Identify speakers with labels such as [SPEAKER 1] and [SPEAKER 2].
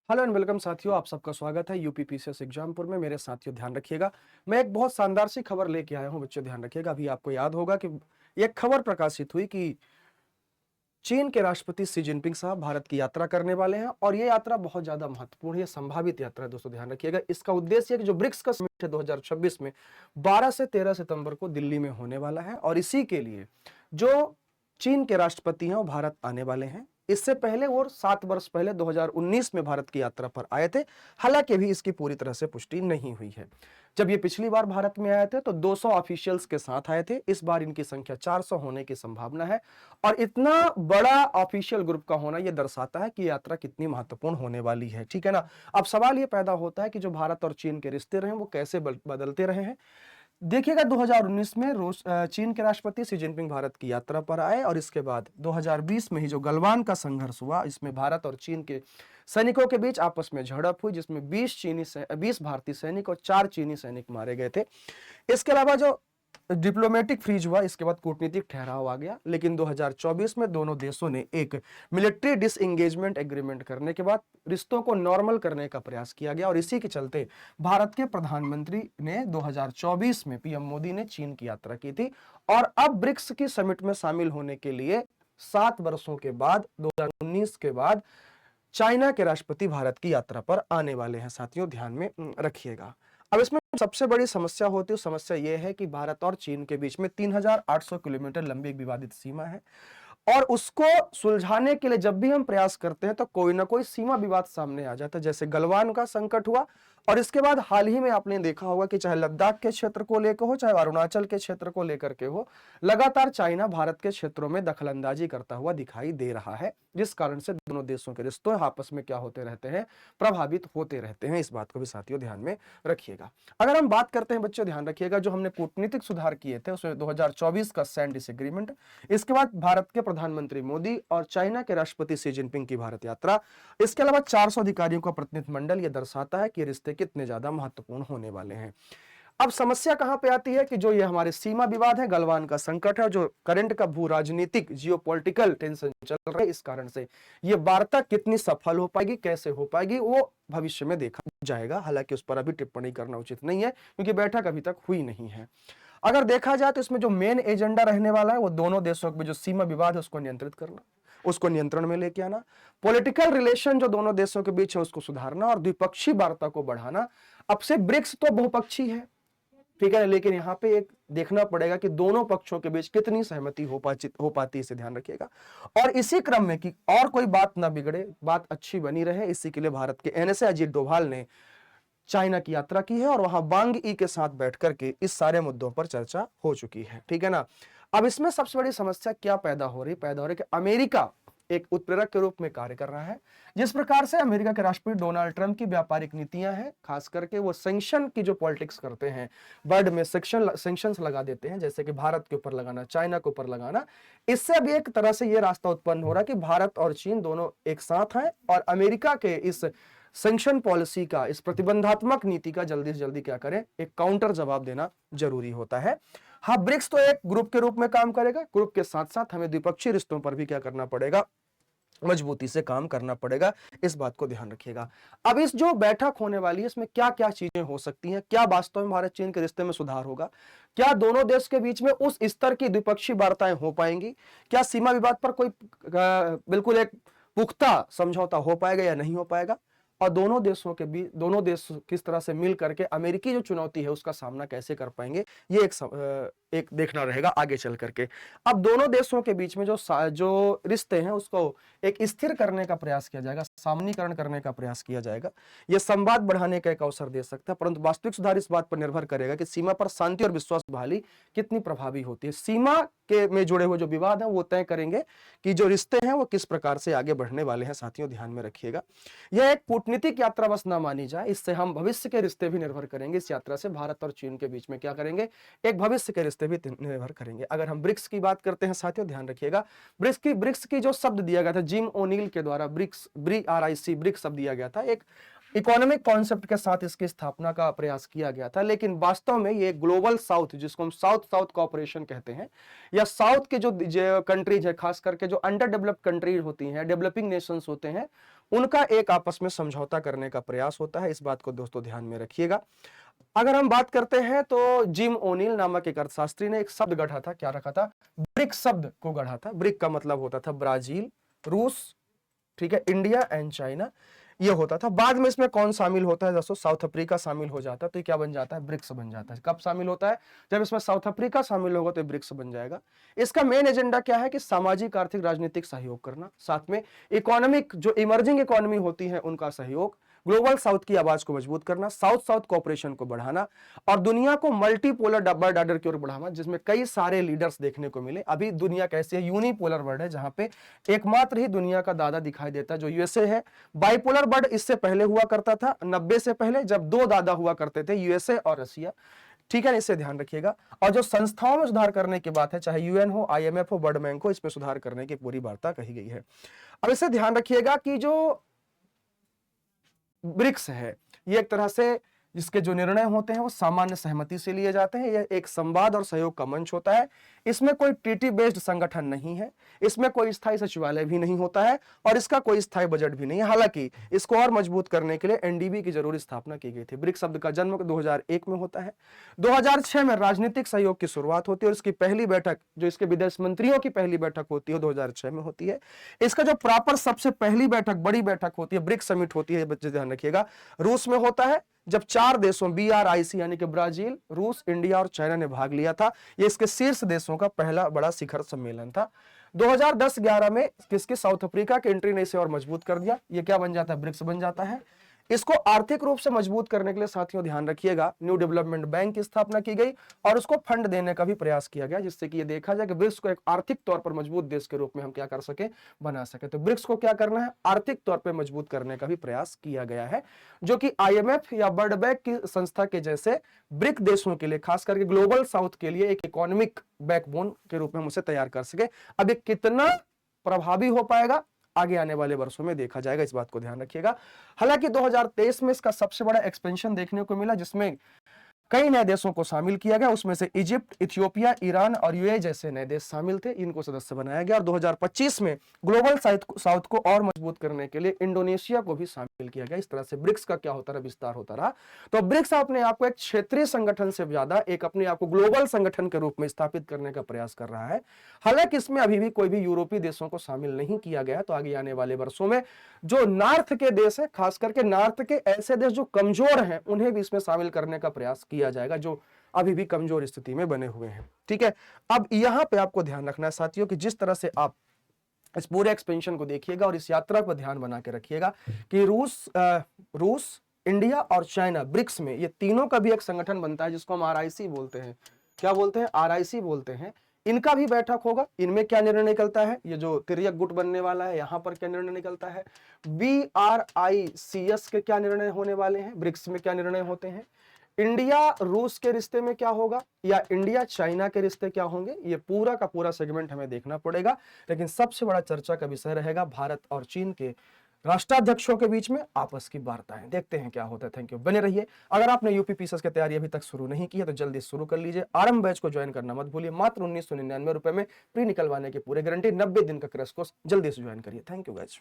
[SPEAKER 1] Hello and welcome साथियों, आप सबका स्वागत है यूपीपीसीएस एग्जामपुर में। मेरे साथियों ध्यान रखिएगा, मैं एक बहुत शानदार सी खबर लेके आया हूं। बच्चों ध्यान रखिएगा, अभी आपको याद होगा कि एक खबर प्रकाशित हुई कि चीन के राष्ट्रपति शी जिनपिंग साहब भारत की यात्रा करने वाले हैं और ये यात्रा बहुत ज्यादा महत्वपूर्ण है, संभावित यात्रा है। दोस्तों ध्यान रखिएगा, इसका उद्देश्य है कि जो ब्रिक्स का समिट है 2026 में 12 से 13 सितंबर को दिल्ली में होने वाला है और इसी के लिए जो चीन के राष्ट्रपति हैं वो भारत आने वाले हैं। इससे पहले वो 7 वर्ष पहले 2019 में भारत की यात्रा पर आए थे, हालांकि अभी इसकी पूरी तरह से पुष्टि नहीं हुई है। जब ये पिछली बार भारत में आए थे तो 200 ऑफिशियल्स के साथ आए थे, इस बार इनकी संख्या 400 होने की संभावना है और इतना बड़ा ऑफिशियल ग्रुप का होना यह दर्शाता है कि यात्रा कितनी महत्वपूर्ण होने वाली है। ठीक है ना। अब सवाल यह पैदा होता है कि जो भारत और चीन के रिश्ते रहे वो कैसे बदलते रहे हैं। देखिएगा 2019 में चीन के राष्ट्रपति शी जिनपिंग भारत की यात्रा पर आए और इसके बाद 2020 में ही जो गलवान का संघर्ष हुआ, इसमें भारत और चीन के सैनिकों के बीच आपस में झड़प हुई, जिसमें 20 भारतीय सैनिक और 4 चीनी सैनिक मारे गए थे। इसके अलावा जो डिप्लोमेटिक फ्रीज हुआ, इसके बाद कूटनीतिक ठहराव आ गया, लेकिन 2024 में दोनों देशों ने एक मिलिट्री डिसएंगेजमेंट एग्रीमेंट करने के बाद रिश्तों को नॉर्मल करने का प्रयास किया गया और इसी के चलते भारत के प्रधानमंत्री ने 2024 में पीएम मोदी ने चीन की यात्रा की थी और अब ब्रिक्स की समिट में शामिल होने के लिए 7 वर्षों के बाद 2019 के बाद चाइना के राष्ट्रपति भारत की यात्रा पर आने वाले हैं। साथियों ध्यान में रखिएगा। अब इसमें सबसे बड़ी समस्या होती है, समस्या यह है कि भारत और चीन के बीच में 3800 किलोमीटर लंबी एक विवादित सीमा है और उसको सुलझाने के लिए जब भी हम प्रयास करते हैं तो कोई ना कोई सीमा विवाद सामने आ जाता है। जैसे गलवान का संकट हुआ और इसके बाद हाल ही में आपने देखा होगा कि चाहे लद्दाख के क्षेत्र को लेकर हो, चाहे अरुणाचल के क्षेत्र को लेकर के हो, लगातार चाइना भारत के क्षेत्रों में दखलंदाजी करता हुआ दिखाई दे रहा है, जिस कारण से दोनों देशों के रिश्ते आपस में क्या होते रहते हैं, प्रभावित होते रहते हैं। इस बात को भी साथियों ध्यान में रखिएगा। अगर हम बात करते हैं बच्चों, ध्यान रखिएगा, जो हमने कूटनीतिक सुधार किए थे उसमें 2024 का सैंड डिसएग्रीमेंट, इसके बाद भारत के प्रधानमंत्री मोदी और चाइना के राष्ट्रपति शी जिनपिंग की भारत यात्रा, इसके अलावा 400 अधिकारियों का प्रतिनिधिमंडल, यह दर्शाता है कि रिश्ते कितने ज्यादा महत्वपूर्ण होने वाले हैं। अब समस्या कहां पे आती है कि जो ये हमारे सीमा विवाद है, गलवान का संकट है, जो करंट का भू राजनीतिक जियोपॉलिटिकल टेंशन चल रहा है, इस कारण से ये वार्ता कितनी सफल हो पाएगी, कैसे हो पाएगी, वो भविष्य में देखा जाएगा। हालांकि उस पर अभी टिप्पणी करना उचित नहीं है क्योंकि बैठक अभी तक हुई नहीं है। अगर देखा जाए तो इसमें जो मेन एजेंडा रहने वाला है वो दोनों देशों में जो सीमा विवाद है उसको नियंत्रित करना, उसको नियंत्रण में लेके आना, पॉलिटिकल रिलेशन जो दोनों देशों के बीच है उसको सुधारना और द्विपक्षीय वार्ता को बढ़ाना। अब से ब्रिक्स तो बहुपक्षीय है, ठीक है, लेकिन यहां पे एक देखना पड़ेगा कि दोनों पक्षों के बीच कितनी सहमति हो पाती है, इसे ध्यान रखिएगा। और इसी क्रम में कि और कोई बात ना बिगड़े, बात अच्छी बनी रहे, इसी के लिए भारत के एनएसए अजीत डोभाल ने चाइना की यात्रा की है और वहां वांग ई के साथ बैठ करके इस सारे मुद्दों पर चर्चा हो चुकी है। ठीक है ना। अब इसमें सबसे बड़ी समस्या क्या पैदा हो रही कि अमेरिका एक उत्प्रेरक के रूप में कार्य कर रहा है। जिस प्रकार से अमेरिका के राष्ट्रपति डोनाल्ड ट्रंप की व्यापारिक नीतियां हैं, खास करके वो सैंक्शन की जो पॉलिटिक्स करते हैं, वर्ल्ड में सैंक्शंस लगा देते हैं, जैसे कि भारत के ऊपर लगाना, चाइना के ऊपर लगाना, इससे अब एक तरह से ये रास्ता उत्पन्न हो रहा है कि भारत और चीन दोनों एक साथ हैं और अमेरिका के इस सैंक्शन पॉलिसी का, इस प्रतिबंधात्मक नीति का जल्दी से जल्दी क्या करें, एक काउंटर जवाब देना जरूरी होता है। हाँ, ब्रिक्स तो एक ग्रुप के रूप में काम करेगा, ग्रुप के साथ साथ हमें द्विपक्षीय रिश्तों पर भी क्या करना पड़ेगा, मजबूती से काम करना पड़ेगा। इस बात को ध्यान रखिएगा। अब इस जो बैठक होने वाली है इसमें क्या क्या चीजें हो सकती हैं, क्या वास्तव में भारत चीन के रिश्ते में सुधार होगा, क्या दोनों देश के बीच में उस स्तर की द्विपक्षीय वार्ताएं हो पाएंगी, क्या सीमा विवाद पर कोई बिल्कुल एक पुख्ता समझौता हो पाएगा या नहीं हो पाएगा, और दोनों देशों के बीच, दोनों देश किस तरह से मिल करके अमेरिकी जो चुनौती है उसका सामना कैसे कर पाएंगे, ये एक देखना रहेगा आगे चल करके। अब दोनों देशों के बीच में जो रिश्ते हैं उसको एक स्थिर करने का प्रयास किया जाएगा, सामान्यीकरण करने का प्रयास किया जाएगा। यह संवाद बढ़ाने का एक अवसर दे सकता है, परंतु वास्तविक सुधार इस बात पर निर्भर करेगा कि सीमा पर शांति और विश्वास बहाली कितनी प्रभावी होती है। सीमा के में जुड़े हुए जो विवाद हैं वो तय करेंगे कि जो रिश्ते हैं वो किस प्रकार से आगे बढ़ने वाले हैं। साथियों ध्यान में रखिएगा, यह एक कूटनीतिक यात्रा बस ना मानी जाए, इससे हम भविष्य के रिश्ते भी निर्भर करेंगे। इस यात्रा से भारत और चीन के बीच में क्या करेंगे, एक भविष्य के रिश्ते भी निर्भर करेंगे। अगर हम ब्रिक्स की बात करते हैं साथियों, ध्यान रखिएगा, ब्रिक्स की जो शब्द दिया गया था जिम ओनील के द्वारा, ब्रिक्स, BRIC, ब्रिक्स शब्द दिया गया था, एक इकोनॉमिक कॉन्सेप्ट के साथ इसकी स्थापना का प्रयास किया गया था, लेकिन वास्तव में ये ग्लोबल साउथ, जिसको हम साउथ साउथ कॉपरेशन कहते हैं, या साउथ के जो कंट्रीज है, खास करके जो अंडर डेवलप्ड कंट्रीज होती हैं, डेवलपिंग नेशंस होते हैं, उनका एक आपस में समझौता करने का प्रयास होता है। इस बात को दोस्तों ध्यान में रखिएगा। अगर हम बात करते हैं तो जिम ओनिल नामक एक अर्थशास्त्री ने एक शब्द गढ़ा था, क्या रखा था? ब्रिक शब्द को गढ़ा था। ब्रिक का मतलब होता था ब्राजील, रूस, ठीक है, इंडिया एंड चाइना, ये होता था। बाद में इसमें कौन शामिल होता है दोस्तों? साउथ अफ्रीका शामिल हो जाता है, तो ये क्या बन जाता है? ब्रिक्स बन जाता है। कब शामिल होता है? जब इसमें साउथ अफ्रीका शामिल होगा तो ब्रिक्स बन जाएगा। इसका मेन एजेंडा क्या है कि सामाजिक, आर्थिक, राजनीतिक सहयोग करना, साथ में इकोनॉमिक, जो इमर्जिंग इकोनॉमी होती है उनका सहयोग, ग्लोबल साउथ की आवाज को मजबूत करना, साउथ साउथ कोऑपरेशन को बढ़ाना और दुनिया को मल्टीपोलर वर्ल्ड ऑर्डर की ओर बढ़ाना, जिसमें कई सारे लीडर्स देखने को मिले। अभी दुनिया कैसी है? यूनिपोलर वर्ल्ड है, जहां पे एकमात्र ही दुनिया का दादा दिखाई देता है, जो यूएसए है। बाइपोलर वर्ल्ड इससे पहले हुआ करता था, 90 से पहले, जब दो दादा हुआ करते थे, यूएसए और रशिया। ठीक है, इससे ध्यान रखिएगा। और जो संस्थाओं में सुधार करने की बात है, चाहे यूएन हो, आईएमएफ हो, वर्ल्ड बैंक हो, इसमें सुधार करने की पूरी वार्ता कही गई है। अब इससे ध्यान रखिएगा कि जो ब्रिक्स है, ये एक तरह से जिसके जो निर्णय होते हैं वो सामान्य सहमति से लिए जाते हैं। यह एक संवाद और सहयोग का मंच होता है। इसमें कोई ट्रीटी बेस्ड संगठन नहीं है, इसमें कोई स्थायी सचिवालय भी नहीं होता है और इसका कोई स्थायी बजट भी नहीं है। हालांकि इसको और मजबूत करने के लिए एनडीबी की जरूरी स्थापना की गई थी। ब्रिक्स शब्द का जन्म 2001 में होता है। 2006 में राजनीतिक सहयोग की शुरुआत होती है और इसकी पहली बैठक, जो इसके विदेश मंत्रियों की पहली बैठक होती है, 2006 में होती है। इसका जो प्रॉपर सबसे पहली बैठक, बड़ी बैठक होती है, ब्रिक्स समिट होती है, बच्चे ध्यान रखिएगा, रूस में होता है, जब 4 देशों BRIC यानी कि ब्राजील, रूस, इंडिया और चाइना ने भाग लिया था। ये इसके शीर्ष देशों का पहला बड़ा शिखर सम्मेलन था। 2010-11 में किसके? साउथ अफ्रीका के एंट्री ने इसे और मजबूत कर दिया। ये क्या बन जाता है? ब्रिक्स बन जाता है। इसको आर्थिक रूप से मजबूत करने के लिए साथियों ध्यान रखिएगा, न्यू डेवलपमेंट बैंक की स्थापना की गई और उसको फंड देने का भी प्रयास किया गया, जिससे कि ये देखा जाए कि ब्रिक्स को एक आर्थिक तौर पर मजबूत देश के रूप में हम क्या कर सके? बना सके। तो ब्रिक्स को क्या करना है? आर्थिक तौर पर मजबूत करने का भी प्रयास किया गया है, जो कि IMF या वर्ल्ड बैंक की संस्था के जैसे ब्रिक देशों के लिए, खास करके ग्लोबल साउथ के लिए, एक इकोनॉमिक बैकबोन के रूप में हम उसे तैयार कर सके। अब ये कितना प्रभावी हो पाएगा, आगे आने वाले वर्षों में देखा जाएगा, इस बात को ध्यान रखिएगा। हालांकि 2023 में इसका सबसे बड़ा एक्सपेंशन देखने को मिला, जिसमें कई नए देशों को शामिल किया गया। उसमें से इजिप्ट, इथियोपिया, ईरान और यूएई जैसे नए देश शामिल थे, इनको सदस्य बनाया गया। और 2025 में ग्लोबल साउथ को और मजबूत करने के लिए इंडोनेशिया को भी शामिल किया गया। इस तरह से ब्रिक्स का क्या होता रहा? विस्तार होता रहा। तो ब्रिक्स अपने आप को एक क्षेत्रीय संगठन से ज्यादा एक अपने आप को ग्लोबल संगठन के रूप में स्थापित करने का प्रयास कर रहा है। हालांकि इसमें अभी भी कोई भी यूरोपीय देशों को शामिल नहीं किया गया। तो आगे आने वाले वर्षों में जो नॉर्थ के देश है, खास करके नॉर्थ के ऐसे देश जो कमजोर हैं, उन्हें भी इसमें शामिल करने का प्रयास किया जाएगा, जो अभी भी कमजोर स्थिति में बने हुए हैं। ठीक है, अब यहां पे आपको ध्यान रखना है साथियों कि जिस तरह से आप इस पूरे एक्सपेंशन को देखिएगा और इस यात्रा पर ध्यान बना के रखिएगा कि रूस, इंडिया और चाइना, ब्रिक्स में ये तीनों का भी एक संगठन बनता है, जिसको हम RIC बोलते हैं। क्या बोलते हैं? RIC बोलते हैं। इनका भी बैठक होगा। इनमें क्या निर्णय निकलता है? ये जो तिर्यक गुट बनने वाला है, यहां पर क्या निर्णय निकलता है? BRICS के क्या निर्णय होने वाले हैं? ब्रिक्स में क्या निर्णय होते हैं? इंडिया रूस के रिश्ते में क्या होगा, या इंडिया चाइना के रिश्ते क्या होंगे? ये पूरा का पूरा सेगमेंट हमें देखना पड़ेगा। लेकिन सबसे बड़ा चर्चा का विषय रहेगा भारत और चीन के राष्ट्राध्यक्षों के बीच में आपस की वार्ताएं। देखते हैं क्या होता है। थैंक यू, बने रहिए। अगर आपने यूपीपीसीएस की तैयारी अभी तक शुरू नहीं की है तो जल्दी शुरू कर लीजिए। आरंभ बैच को ज्वाइन करना मत भूलिए। मात्र 1999 रुपए में प्री निकलवाने की पूरी गारंटी, 90 दिन का क्रैश कोर्स, जल्दी से ज्वाइन करिए। Thank you guys.